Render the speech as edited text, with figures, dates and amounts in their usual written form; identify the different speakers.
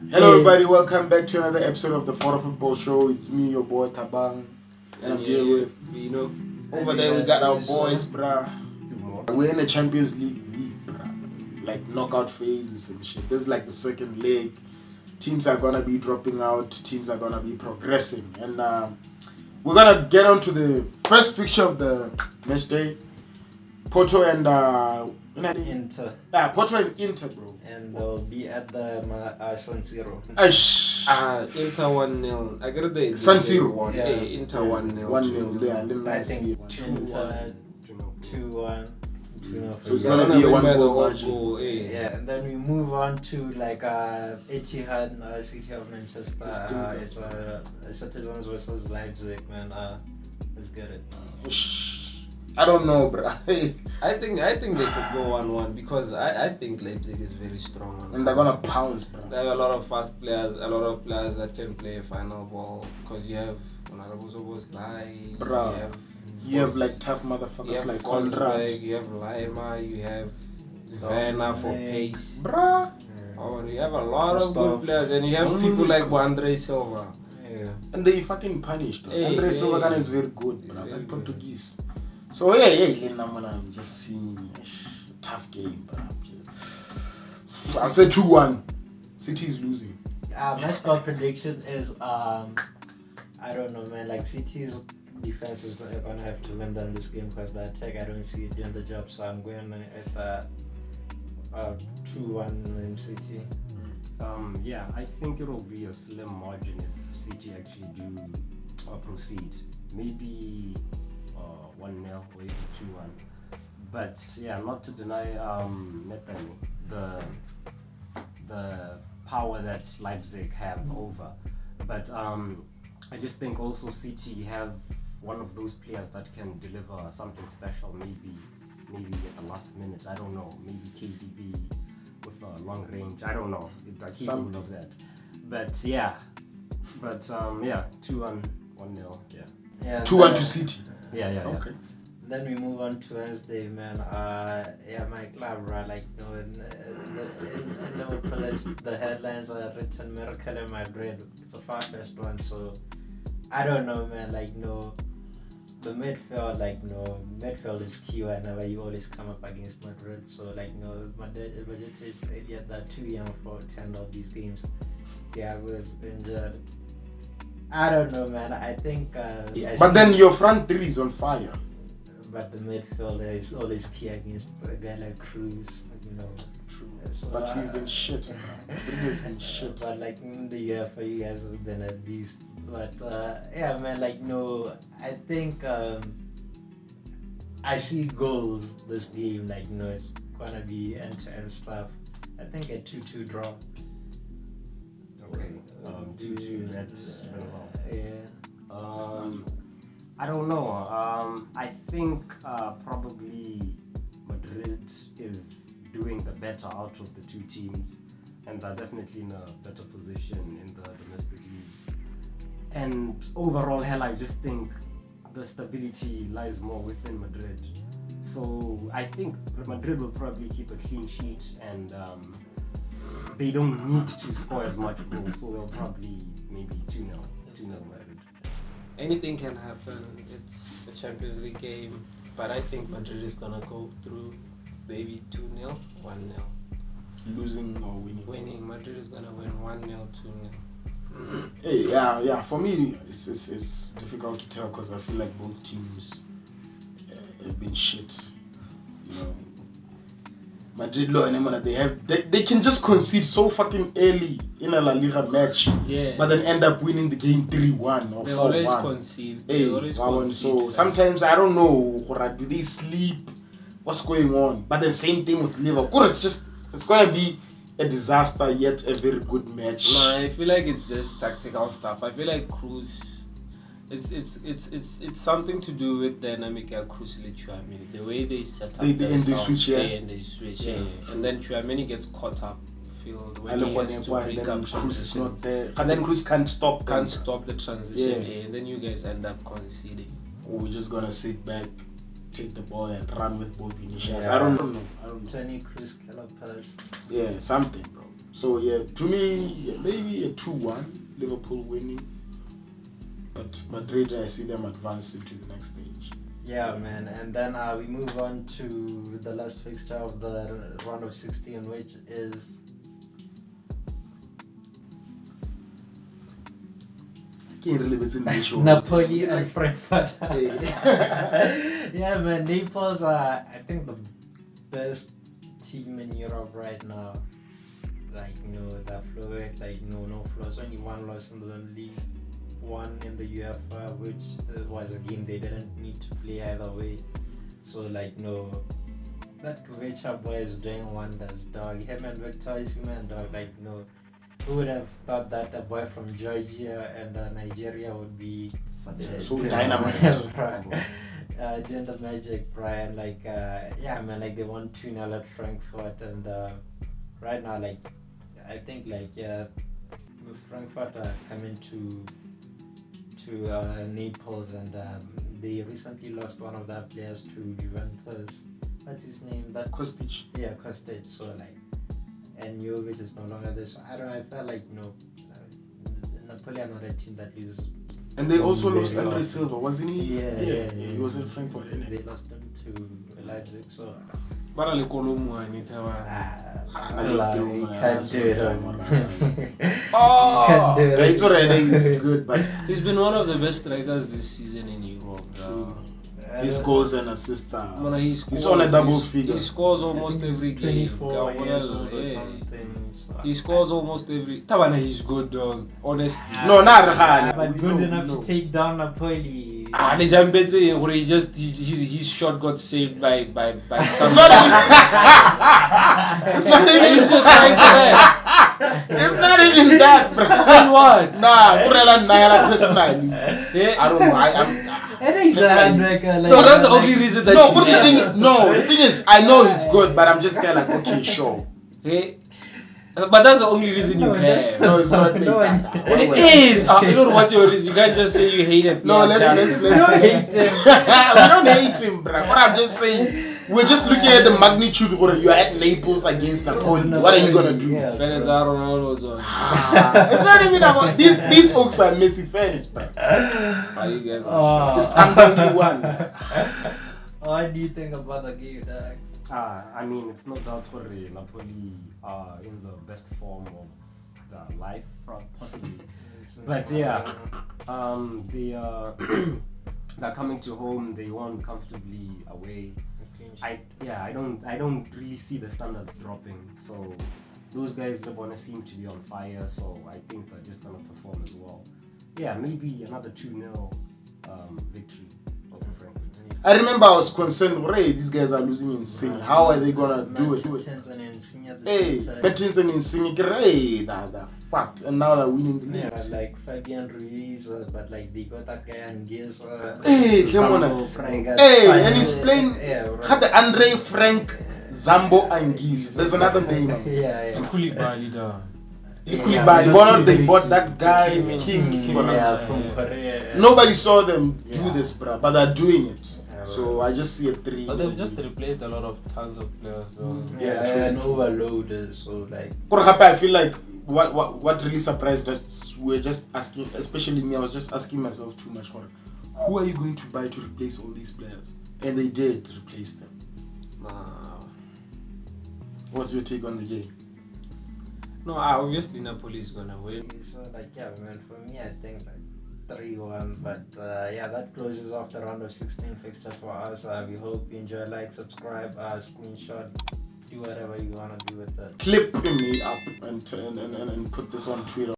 Speaker 1: Hello everybody, welcome back to another episode of the Fodder Football Show. It's me, your boy Tabang, and I'm here with
Speaker 2: Vino.
Speaker 1: Over there we got our boys, bruh. We're in the Championsleague week, bruh. Like knockout phases and shit. This is like the second leg. Teams are gonna be dropping out, teams are gonna be progressing. And we're gonna get on to the first fixture of the match day. Porto and
Speaker 3: Inter.
Speaker 1: Porto and Inter, bro.
Speaker 3: And they'll be at the San Siro.
Speaker 2: Inter 1-0. I got the
Speaker 1: San Siro.
Speaker 2: Yeah, Inter 1-0.
Speaker 1: 1-0. Yeah, and then
Speaker 3: I think
Speaker 1: Inter
Speaker 3: 2-1.
Speaker 1: So it's gonna be a 1-goal margin.
Speaker 3: Yeah, and then we move on to like Etihad, City of Manchester. It's Citizens versus Leipzig, man. Let's get it.
Speaker 1: I don't know, bro.
Speaker 2: I think they could go 1-1 because I think Leipzig is very strong.
Speaker 1: And they're gonna pounce, bro.
Speaker 2: They have a lot of fast players, a lot of players that can play final ball. Because you have
Speaker 1: you have like tough motherfuckers like Conrad.
Speaker 2: You have Lima, you have Werner for pace.
Speaker 1: Bruh.
Speaker 2: Oh, you have a lot of good players, and you have people like Andre Silva.
Speaker 1: Yeah. And they fucking punished. Andre Silva is very good, bro. Like Portuguese. So I'm just seeing a tough game, bro. I'll say 2-1. City is losing.
Speaker 3: My score prediction is I don't know, man. Like City's defense is gonna have to win down this game because the attack I don't see it doing the job. So I'm going at 2-1 in City.
Speaker 4: Yeah, I think it'll be a slim margin if City actually do proceed. Maybe 1-0 or even 2-1. But yeah, not to deny Nathan the power that Leipzig have over. But I just think also City have one of those players that can deliver something special. Maybe at the last minute. I don't know. Maybe KDB with a long range. I don't know. I'm capable of that. But yeah. 2-1, 1-0.
Speaker 3: Yeah.
Speaker 1: 2-1 to City.
Speaker 4: Yeah.
Speaker 1: Okay.
Speaker 3: Then we move on to Wednesday, man. My club, right? Like, in Liverpool, the headlines are written "Miracle in Madrid." It's a far-fetched one, so I don't know, man. Like, the midfield, midfield is key whenever you always come up against Madrid. So, Madrid is yet they're too young for to handle these games. Thiago is injured. I don't know, man. I think.
Speaker 1: But then your front three is on fire.
Speaker 3: But the midfielder is always key against a guy like Cruz,
Speaker 1: True.
Speaker 3: So,
Speaker 1: but you've been shit. You've been shit.
Speaker 3: But like in the year for you guys has been a beast. But man, I think I see goals this game. It's gonna be end-to-end stuff. I think a 2-2 draw.
Speaker 4: Okay. 2-2. That's
Speaker 3: Yeah.
Speaker 4: I don't know. I think probably Madrid is doing the better out of the two teams, and they're definitely in a better position in the domestic leagues. And overall, I just think the stability lies more within Madrid. So I think Madrid will probably keep a clean sheet, and they don't need to score as much goals, so they'll probably maybe 2-0 Madrid.
Speaker 2: Anything can happen. It's a Champions League game, but I think Madrid is gonna go through. Maybe 2-0, 1-0.
Speaker 1: Losing or winning?
Speaker 2: Winning. Madrid is gonna win 1-0, 2-0.
Speaker 1: Hey, yeah. For me, it's difficult to tell because I feel like both teams have been shit. Madrid, they can just concede so fucking early in a La Liga match, but then end up winning the game 3-1 or 4-1.
Speaker 2: They always concede.
Speaker 1: So sometimes I don't know, do they sleep? What's going on? But the same thing with Liverpool. It's gonna be a disaster yet a very good match.
Speaker 2: No, I feel like it's just tactical stuff. I feel like Cruz. It's something to do with dynamic Cruz Chouameni. The way they set up
Speaker 1: they switch,
Speaker 2: and then Chouameni gets caught up field when he has to break up
Speaker 1: Cruz is not there.
Speaker 2: And then
Speaker 1: Cruz can't stop
Speaker 2: the transition. And then you guys end up conceding.
Speaker 1: Or we're just gonna sit back, take the ball and run with both initials. I don't know.
Speaker 3: 20 Cruz Calipers.
Speaker 1: Yeah, something, bro. So yeah, to me, maybe a 2-1 Liverpool winning. But Madrid, I see them advancing to the next stage.
Speaker 3: Yeah, man. And then we move on to the last fixture of the round of 16, which is Napoli and Frankfurt. Yeah, man. Naples are, I think, the best team in Europe right now. Like, they're fluid. Like, no flaws. Only one loss in the league. One in the UEFA, which was a game they didn't need to play either way. So like that Kuvecha boy is doing wonders, dog. Him and Victor Osimhen, dog. Like who would have thought that a boy from Georgia and Nigeria would be such a
Speaker 1: so dynamite,
Speaker 3: doing the magic, Brian. Like yeah, man. Like they won 2-0 at Frankfurt, and right now, like I think like Frankfurt are coming to Naples, and they recently lost one of their players to Juventus. What's his name? That
Speaker 1: Kostic.
Speaker 3: Yeah, Kostic. So like, and Jovic is no longer there. So I don't know. I felt like Napoli are not a team that is.
Speaker 1: And they also lost Andre Silva, wasn't he?
Speaker 3: Yeah.
Speaker 1: He was in Frankfurt.
Speaker 3: They lost him to Leipzig. So.
Speaker 2: But
Speaker 3: Can't do it.
Speaker 1: Oh, it's already is good, but
Speaker 2: he's been one of the best strikers this season in Europe.
Speaker 1: He scores and assists.
Speaker 2: He's
Speaker 1: on a double figure.
Speaker 2: He scores almost every game.
Speaker 3: 24 years old or something. So
Speaker 2: he scores almost every. Tabana, he's good, dog. Honestly.
Speaker 1: No, not
Speaker 3: but good enough to take down Napoli.
Speaker 2: His shot got saved by some.
Speaker 1: It's not even.
Speaker 2: He's still trying for that.
Speaker 1: It's not even that, bro.
Speaker 2: Then what?
Speaker 1: Nah, Purela Naira personally.
Speaker 2: Yeah.
Speaker 1: I don't know.
Speaker 2: No, that's the only reason that
Speaker 1: the thing is, I know he's good, but I'm just kind of like, okay, sure.
Speaker 2: Hey. But that's the only reason you have.
Speaker 1: No, it's not.
Speaker 2: It is. You don't watch your reason. You can't just say you hate him.
Speaker 1: No, let's
Speaker 3: We don't hate him.
Speaker 1: We don't hate him, bro. What I'm just saying, we're just looking at the magnitude. You're at Naples against Napoli. What are you gonna do?
Speaker 2: Ronaldo's on.
Speaker 1: It's not even about these folks are Messi fans, bro.
Speaker 2: You guys are
Speaker 1: It's under one.
Speaker 3: What do you think about the game, dog?
Speaker 4: I mean, it's no doubt for Napoli are in the best form of their life, possibly. But yeah, they're coming to home. They won comfortably away. I don't really see the standards dropping. So those guys wanna seem to be on fire. So I think they're just gonna perform as well. Yeah, maybe another 2-0 victory over Frankfurt.
Speaker 1: I remember I was concerned, hey, these guys are losing Insigne. How are they gonna do it? Hey, Mertens and Insigne, hey, they're fucked. And now they're winning the league.
Speaker 3: Yeah, like Fabian Ruiz, but like they got that guy and Giz.
Speaker 1: Hey, hey, and he's playing had the Andre Frank, Zambo and Giz. There's another name.
Speaker 3: Yeah.
Speaker 2: Koulibaly.
Speaker 1: They bought that guy, King.
Speaker 3: From Korea.
Speaker 1: Nobody saw them do this, bro, but they're doing it. So I just see a 3.
Speaker 2: But they've just replaced a lot of tons of players. So.
Speaker 3: And overloaded. So like.
Speaker 1: I feel like what really surprised us, we're just asking, especially me. I was just asking myself too much. Who are you going to buy to replace all these players? And they did replace them. What's your take on the game?
Speaker 2: No, obviously Napoli is gonna win.
Speaker 3: So like man, for me I think like 3-1, but that closes off the round of 16 fixture for us. We hope you enjoy. Like, subscribe, screenshot, do whatever you wanna do with it.
Speaker 1: Clip me up and put this on Twitter.